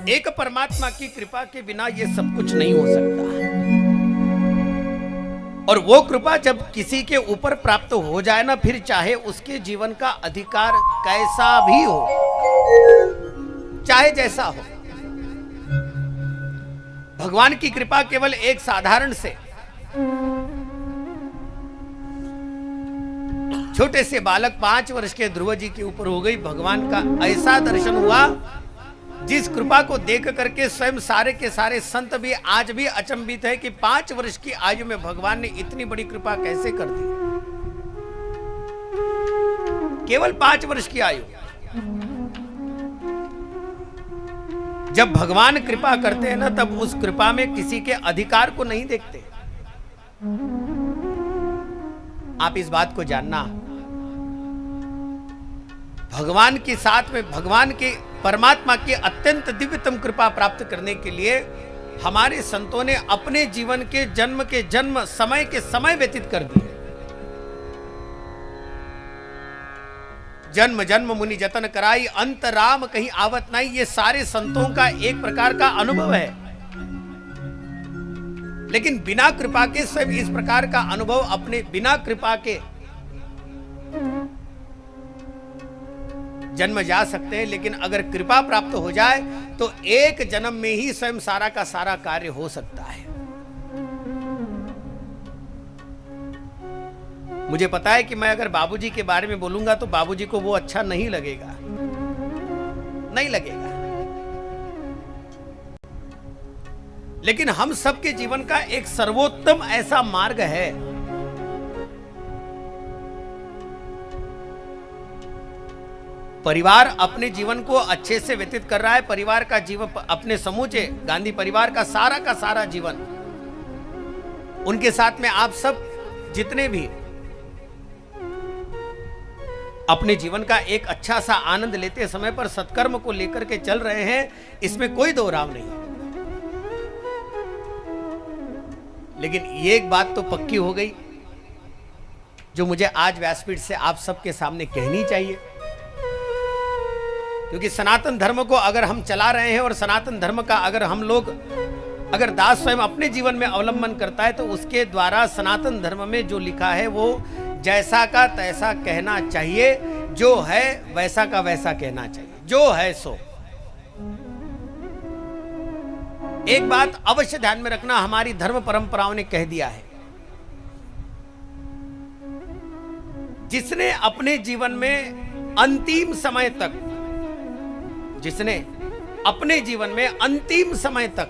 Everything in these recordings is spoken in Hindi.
एक परमात्मा की कृपा के बिना ये सब कुछ नहीं हो सकता। और वो कृपा जब किसी के ऊपर प्राप्त हो जाए ना, फिर चाहे उसके जीवन का अधिकार कैसा भी हो, चाहे जैसा हो, भगवान की कृपा केवल एक साधारण से छोटे से बालक 5 वर्ष के ध्रुव जी के ऊपर हो गई। भगवान का ऐसा दर्शन हुआ जिस कृपा को देख करके स्वयं सारे के सारे संत भी आज भी अचंभित है कि 5 वर्ष की आयु में भगवान ने इतनी बड़ी कृपा कैसे कर दी। केवल 5 वर्ष की आयु। जब भगवान कृपा करते हैं ना, तब उस कृपा में किसी के अधिकार को नहीं देखते। आप इस बात को जानना, भगवान के साथ में भगवान के परमात्मा की अत्यंत दिव्यतम कृपा प्राप्त करने के लिए हमारे संतों ने अपने जीवन के जन्म समय के समय व्यतीत कर दिए। जन्म जन्म मुनि जतन कराई, अंत राम कहीं आवत नहीं। ये सारे संतों का एक प्रकार का अनुभव है, लेकिन बिना कृपा के स्वयं इस प्रकार का अनुभव अपने बिना कृपा के जन्म जा सकते हैं। लेकिन अगर कृपा प्राप्त हो जाए तो एक जन्म में ही स्वयं सारा का सारा कार्य हो सकता है। मुझे पता है कि मैं अगर बाबूजी के बारे में बोलूंगा तो बाबूजी को वो अच्छा नहीं लगेगा, नहीं लगेगा। लेकिन हम सबके जीवन का एक सर्वोत्तम ऐसा मार्ग है, परिवार अपने जीवन को अच्छे से व्यतीत कर रहा है। परिवार का जीवन, अपने समूचे गांधी परिवार का सारा जीवन, उनके साथ में आप सब जितने भी अपने जीवन का एक अच्छा सा आनंद लेते समय पर सत्कर्म को लेकर के चल रहे हैं, इसमें कोई दो राव नहीं। लेकिन ये एक बात तो पक्की हो गई जो मुझे आज व्यासपीठ से आप सबके सामने कहनी चाहिए, क्योंकि सनातन धर्म को अगर हम चला रहे हैं और सनातन धर्म का अगर हम लोग अगर दास स्वयं अपने जीवन में अवलंबन करता है तो उसके द्वारा सनातन धर्म में जो लिखा है वो जैसा का तैसा कहना चाहिए, जो है वैसा का वैसा कहना चाहिए, जो है सो। एक बात अवश्य ध्यान में रखना, हमारी धर्म परंपराओं ने कह दिया है, जिसने अपने जीवन में अंतिम समय तक, जिसने अपने जीवन में अंतिम समय तक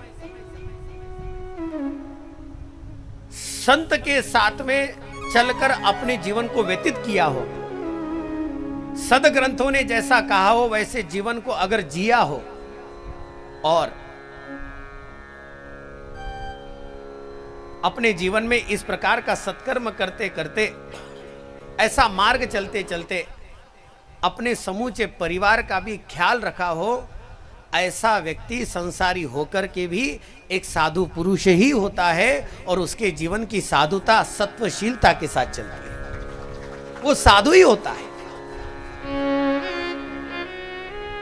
संत के साथ में चलकर अपने जीवन को व्यतीत किया हो, सदग्रंथों ने जैसा कहा हो वैसे जीवन को अगर जिया हो, और अपने जीवन में इस प्रकार का सत्कर्म करते करते, ऐसा मार्ग चलते चलते अपने समूचे परिवार का भी ख्याल रखा हो, ऐसा व्यक्ति संसारी होकर के भी एक साधु पुरुष ही होता है। और उसके जीवन की साधुता सत्वशीलता के साथ चलती है, वो साधु ही होता है।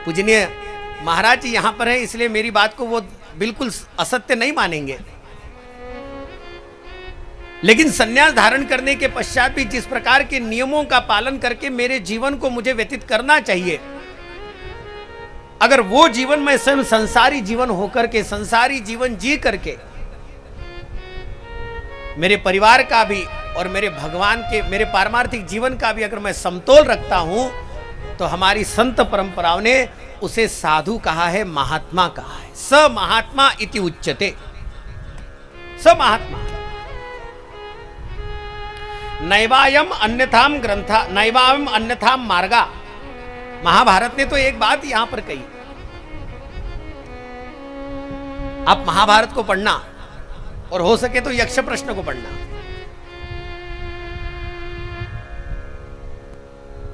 पूजनीय महाराज जी यहां पर है, इसलिए मेरी बात को वो बिल्कुल असत्य नहीं मानेंगे। लेकिन संन्यास धारण करने के पश्चात भी जिस प्रकार के नियमों का पालन करके मेरे जीवन को मुझे व्यतीत करना चाहिए, अगर वो जीवन मैं स्वयं संसारी जीवन होकर के, संसारी जीवन जी करके मेरे परिवार का भी और मेरे भगवान के, मेरे पारमार्थिक जीवन का भी अगर मैं समतोल रखता हूं, तो हमारी संत परंपराओं ने उसे साधु कहा है, महात्मा कहा है। स महात्मा इति उच्यते, स महात्मा। नैवायम अन्यथाम ग्रंथा नैवायम अन्यथाम मार्गा। महाभारत ने तो एक बात यहां पर कही, आप महाभारत को पढ़ना और हो सके तो यक्ष प्रश्न को पढ़ना।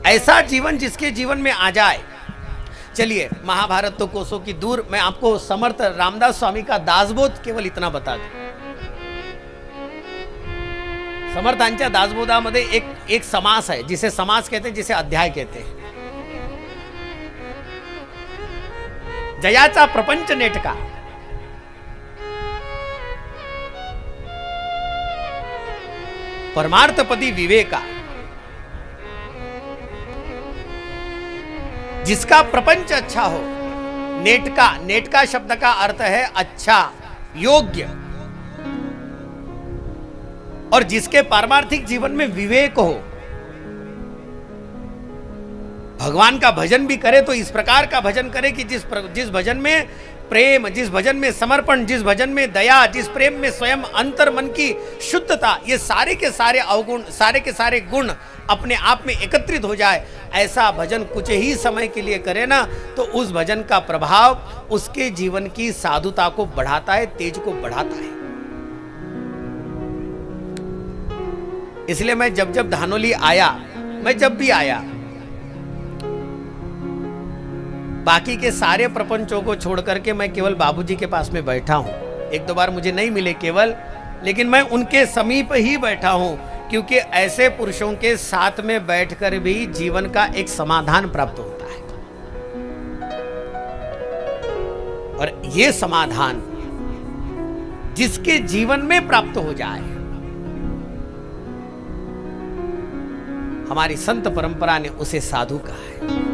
ऐसा जीवन जिसके जीवन में आ जाए। चलिए, महाभारत तो कोसों की दूर, मैं आपको समर्थ रामदास स्वामी का दासबोध केवल इतना बता दूं। समर्थांच्या दासबोधामध्ये एक समास है, जिसे समास कहते हैं, जिसे अध्याय कहते हैं। जयाचा प्रपंच नेटका, परमार्थपदी विवेका, जिसका प्रपंच अच्छा हो। नेटका, नेटका शब्द का अर्थ है अच्छा, योग्य, और जिसके पारमार्थिक जीवन में विवेक हो। भगवान का भजन भी करे तो इस प्रकार का भजन करे कि जिस भजन में प्रेम, जिस भजन में समर्पण, जिस भजन में दया, जिस प्रेम में स्वयं अंतर मन की शुद्धता, ये सारे के सारे अवगुण, सारे के सारे गुण अपने आप में एकत्रित हो जाए, ऐसा भजन कुछ ही समय के लिए करे ना, तो उस भजन का प्रभाव उसके जीवन की साधुता को बढ़ाता है, तेज को बढ़ाता है। इसलिए मैं जब धानोली आया, मैं जब भी आया, बाकी के सारे प्रपंचों को छोड़ करके मैं केवल बाबूजी के पास में बैठा हूं। एक दो बार मुझे नहीं मिले केवल, लेकिन मैं उनके समीप ही बैठा हूं, क्योंकि ऐसे पुरुषों के साथ में बैठकर भी जीवन का एक समाधान प्राप्त होता है। और ये समाधान जिसके जीवन में प्राप्त हो जाए, हमारी संत परंपरा ने उसे साधु कहा है।